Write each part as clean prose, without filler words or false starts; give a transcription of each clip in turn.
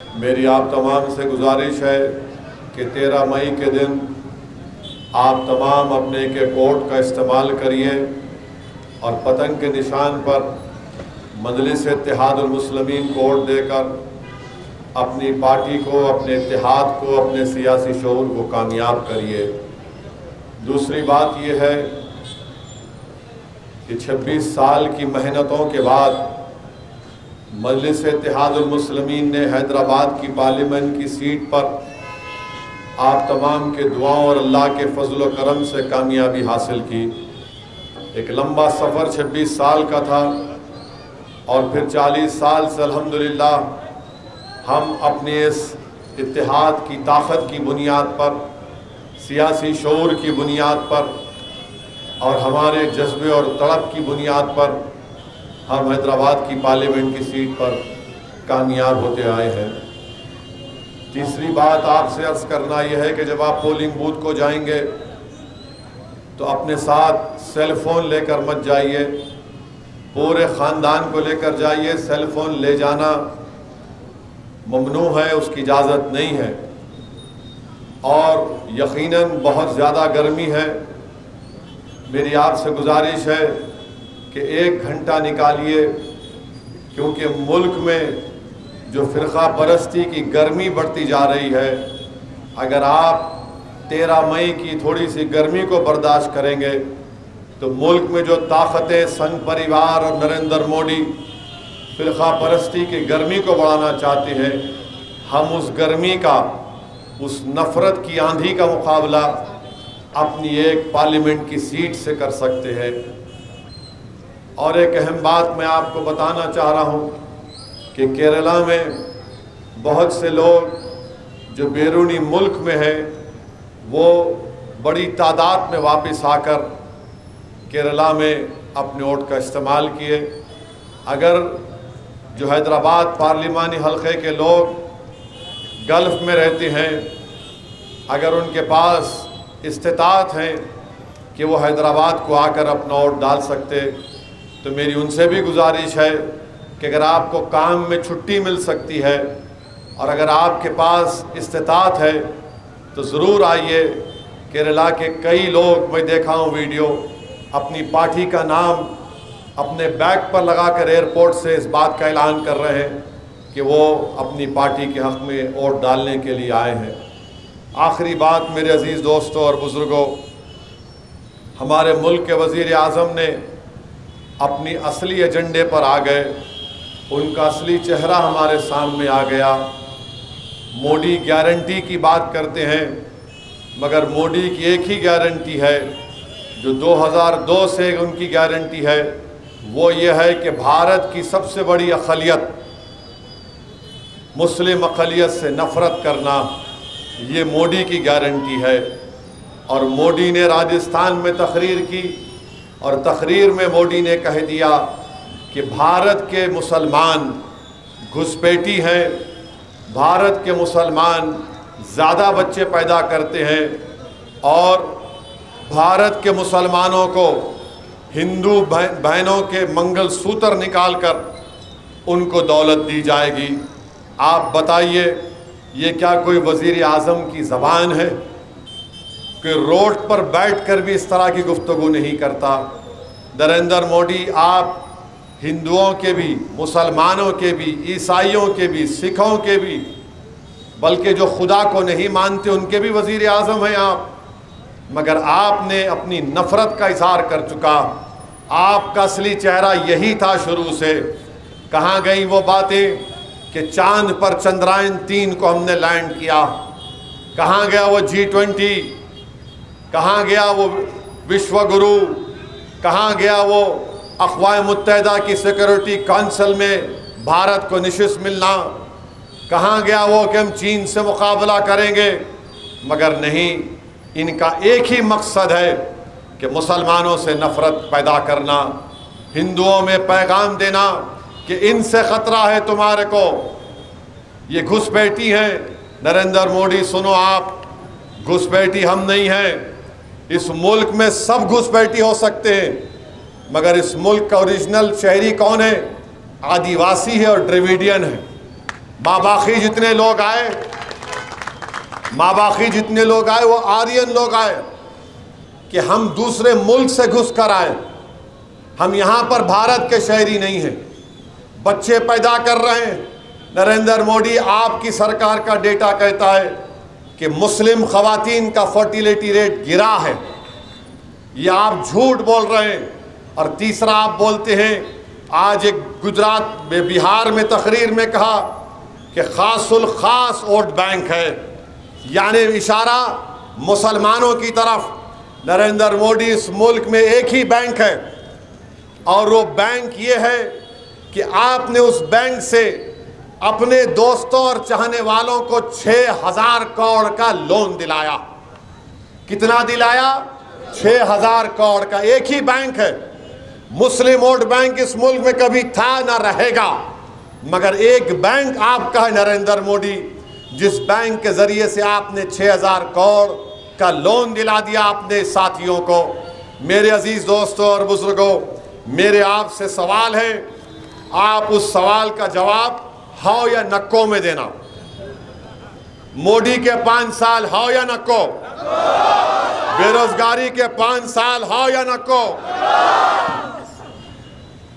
میری آپ تمام سے گزارش ہے کہ 13 مئی کے دن آپ تمام اپنے کے کوڈ کا استعمال کریے اور پتنگ کے نشان پر مجلس اتحاد المسلمین کوڈ دے کر اپنی پارٹی کو، اپنے اتحاد کو، اپنے سیاسی شعور کو کامیاب کریے۔ دوسری بات یہ ہے کہ 26 سال کی محنتوں کے بعد مجلس اتحاد المسلمین نے حیدرآباد کی پارلیمنٹ کی سیٹ پر آپ تمام کے دعاؤں اور اللہ کے فضل و کرم سے کامیابی حاصل کی۔ ایک لمبا سفر 26 سال کا تھا اور پھر 40 سال سے الحمدللہ ہم اپنے اس اتحاد کی طاقت کی بنیاد پر، سیاسی شعور کی بنیاد پر اور ہمارے جذبے اور طلب کی بنیاد پر ہم حیدرآباد کی پارلیمنٹ کی سیٹ پر کامیاب ہوتے آئے ہیں۔ تیسری بات آپ سے عرض کرنا یہ ہے کہ جب آپ پولنگ بوتھ کو جائیں گے تو اپنے ساتھ سیل فون لے کر مت جائیے، پورے خاندان کو لے کر جائیے۔ سیل فون لے جانا ممنوع ہے، اس کی اجازت نہیں ہے، اور یقیناً بہت زیادہ گرمی ہے۔ میری آپ سے گزارش ہے کہ 1 گھنٹہ نکالیے، کیونکہ ملک میں جو فرقہ پرستی کی گرمی بڑھتی جا رہی ہے، اگر آپ 13 مئی کی تھوڑی سی گرمی کو برداشت کریں گے تو ملک میں جو طاقتیں سنگھ پریوار اور نریندر مودی فرقہ پرستی کی گرمی کو بڑھانا چاہتے ہیں، ہم اس گرمی کا، اس نفرت کی آندھی کا مقابلہ اپنی ایک پارلیمنٹ کی سیٹ سے کر سکتے ہیں۔ اور ایک اہم بات میں آپ کو بتانا چاہ رہا ہوں کہ کیرلا میں بہت سے لوگ جو بیرونی ملک میں ہیں وہ بڑی تعداد میں واپس آ کر کیرلا میں اپنے ووٹ کا استعمال کیے۔ اگر جو حیدرآباد پارلیمانی حلقے کے لوگ گلف میں رہتے ہیں، اگر ان کے پاس استطاعت ہے کہ وہ حیدرآباد کو آ کر اپنا ووٹ ڈال سکتے، تو میری ان سے بھی گزارش ہے کہ اگر آپ کو کام میں چھٹی مل سکتی ہے اور اگر آپ کے پاس استطاعت ہے تو ضرور آئیے۔ کیرلا کے کئی لوگ، میں دیکھا ہوں ویڈیو، اپنی پارٹی کا نام اپنے بیگ پر لگا کر ایئرپورٹ سے اس بات کا اعلان کر رہے ہیں کہ وہ اپنی پارٹی کے حق میں ووٹ ڈالنے کے لیے آئے ہیں۔ آخری بات میرے عزیز دوستوں اور بزرگوں، ہمارے ملک کے وزیر اعظم نے اپنی اصلی ایجنڈے پر آ گئے، ان کا اصلی چہرہ ہمارے سامنے آ گیا۔ مودی گارنٹی کی بات کرتے ہیں، مگر مودی کی ایک ہی گارنٹی ہے جو 2002 سے ان کی گارنٹی ہے، وہ یہ ہے کہ بھارت کی سب سے بڑی اقلیت، مسلم اقلیت سے نفرت کرنا، یہ مودی کی گارنٹی ہے۔ اور مودی نے راجستھان میں تقریر کی اور تقریر میں مودی نے کہہ دیا کہ بھارت کے مسلمان گھسپیٹی ہیں، بھارت کے مسلمان زیادہ بچے پیدا کرتے ہیں اور بھارت کے مسلمانوں کو ہندو بہنوں کے منگل سوتر نکال کر ان کو دولت دی جائے گی۔ آپ بتائیے، یہ کیا کوئی وزیر اعظم کی زبان ہے کہ روڈ پر بیٹھ کر بھی اس طرح کی گفتگو نہیں کرتا؟ نریندر مودی، آپ ہندوؤں کے بھی، مسلمانوں کے بھی، عیسائیوں کے بھی، سکھوں کے بھی، بلکہ جو خدا کو نہیں مانتے ان کے بھی وزیر اعظم ہیں آپ، مگر آپ نے اپنی نفرت کا اظہار کر چکا۔ آپ کا اصلی چہرہ یہی تھا شروع سے۔ کہاں گئی وہ باتیں کہ چاند پر چندرائن 3 کو ہم نے لینڈ کیا؟ کہاں گیا وہ G20؟ کہاں گیا وہ وشو گرو؟ کہاں گیا وہ اقوام متحدہ کی سیکورٹی کونسل میں بھارت کو نشست ملنا؟ کہاں گیا وہ کہ ہم چین سے مقابلہ کریں گے؟ مگر نہیں، ان کا ایک ہی مقصد ہے کہ مسلمانوں سے نفرت پیدا کرنا، ہندوؤں میں پیغام دینا کہ ان سے خطرہ ہے تمہارے کو، یہ گھسپیٹی ہیں۔ نریندر مودی سنو، آپ گھسپیٹی ہم نہیں ہیں۔ اس ملک میں سب گھسپیٹی ہو سکتے ہیں، مگر اس ملک کا اوریجنل شہری کون ہے؟ آدیواسی ہے اور ڈریویڈین ہے۔ ماباقی جتنے لوگ آئے وہ آرین لوگ آئے کہ ہم دوسرے ملک سے گھس کر آئے، ہم یہاں پر بھارت کے شہری نہیں ہیں، بچے پیدا کر رہے ہیں۔ نریندر مودی آپ کی سرکار کا ڈیٹا کہتا ہے کہ مسلم خواتین کا فرٹیلیٹی ریٹ گرا ہے، یہ آپ جھوٹ بول رہے ہیں۔ اور تیسرا آپ بولتے ہیں، آج ایک گجرات میں بہار میں تقریر میں کہا کہ خاص الخاص ووٹ بینک ہے، یعنی اشارہ مسلمانوں کی طرف۔ نریندر مودی اس ملک میں ایک ہی بینک ہے، اور وہ بینک یہ ہے کہ آپ نے اس بینک سے اپنے دوستوں اور چاہنے والوں کو 6,000 کروڑ کا لون دلایا۔ کتنا دلایا؟ 6,000 کروڑ کا۔ ایک ہی بینک ہے، مسلم ووٹ بینک اس ملک میں کبھی تھا نہ رہے گا، مگر ایک بینک آپ کا ہے نریندر مودی، جس بینک کے ذریعے سے آپ نے 6,000 کروڑ کا لون دلا دیا اپنے ساتھیوں کو۔ میرے عزیز دوستوں اور بزرگوں، میرے آپ سے سوال ہے، آپ اس سوال کا جواب ہاؤ یا نکو میں دینا۔ مودی کے 5 سال ہاؤ یا نکو؟ بے روزگاری کے 5 سال ہاؤ یا نکو؟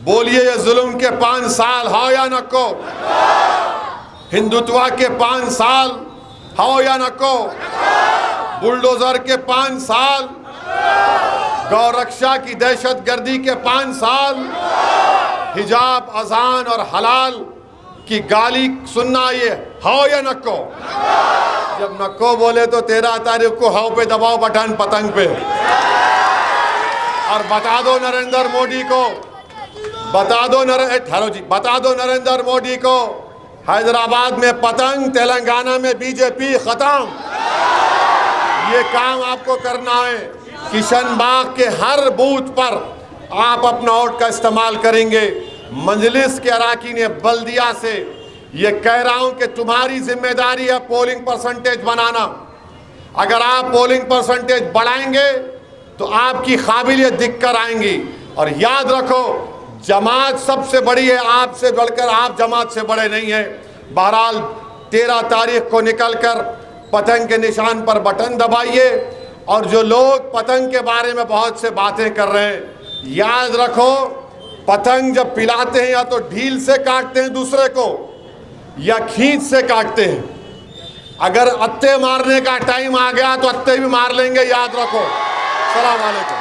بولیے یہ ظلم کے 5 سال ہاؤ یا نکو؟ ہندوتوا کے 5 سال ہاؤ یا نکو؟ بلڈوزر کے 5 سال؟ گو رکشا کی دہشت گردی کے 5 سال؟ حجاب، اذان اور حلال کی گالی سننا، یہ ہاؤ یا نکو؟ جب نکو بولے تو 13 تاریخ کو ہاؤ پہ دباؤ بٹن پتنگ پہ، اور بتا دو نریندر مودی کو، بتا دو نریندر مودی کو، حیدرآباد میں پتنگ، تلنگانہ میں بی جے پی ختم۔ یہ کام آپ کو کرنا ہے۔ کشن باغ کے ہر بوتھ پر آپ اپنا ووٹ کا استعمال کریں گے۔ مجلس کے اراکین بلدیہ سے یہ کہہ رہا ہوں کہ تمہاری ذمہ داری ہے پولنگ پرسنٹیج بنانا۔ اگر آپ پولنگ پرسنٹیج بڑھائیں گے تو آپ کی قابلیت دکھ کر آئیں گی۔ اور یاد رکھو، جماعت سب سے بڑی ہے، آپ سے بڑھ کر آپ جماعت سے بڑے نہیں ہیں۔ بہرحال 13 تاریخ کو نکل کر پتنگ کے نشان پر بٹن دبائیے۔ اور جو لوگ پتنگ کے بارے میں بہت سے باتیں کر رہے ہیں، یاد رکھو، پتنگ جب پلاتے ہیں یا تو ڈھیل سے کاٹتے ہیں دوسرے کو یا کھینچ سے کاٹتے ہیں۔ اگر اتے مارنے کا ٹائم آ گیا تو اتے بھی مار لیں گے، یاد رکھو۔ السلام علیکم۔